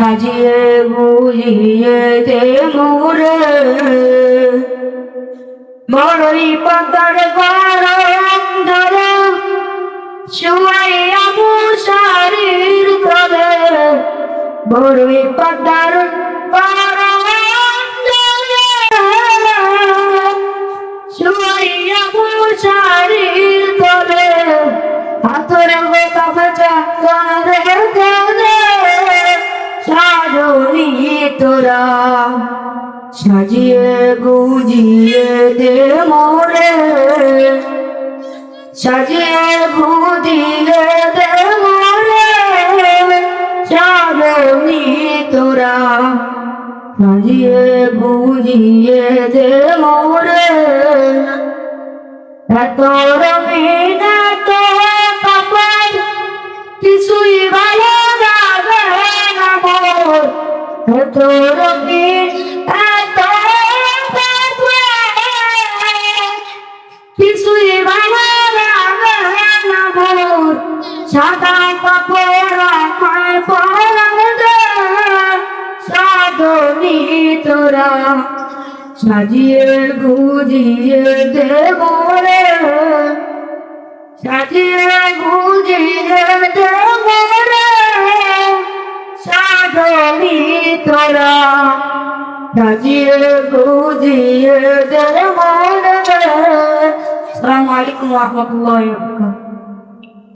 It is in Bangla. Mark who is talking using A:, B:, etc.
A: সাজিয়ে বুঝিয়ে দে মোরে বড়ই পাতার গরম ধরে শুয়াইয়া মশারির তলে বড়ই পাতার গরম ধরে শুয়াইয়া মশারির তলে হাতের গোটা বেচা কানে কানে সাজনি তোরা সাজিয়ে গুজিয়ে দে মোরে সাজিয়ে গুজিয়ে দে মোরে সাজনি তোরা সাজিয়ে গুজিয়ে দে মোরে এত রঙিন এত কাপড় কিছুই ভালো লাগে না মোর এত রঙিন এত কিছুই ভালো লাগে না মোর সাদা কাপড় আমায় পরানো দে সাধনি তোরা সাজিয়ে গুজিয়ে দে মোরে সাজিয়ে গুজিয়ে দে মোরে সাধনি তোরা সাজিয়ে গুজিয়ে দে মোরে। আসসালামু আলাইকুম ওয়া রাহমাতুল্লাহি ওয়া বারাকাতুহু।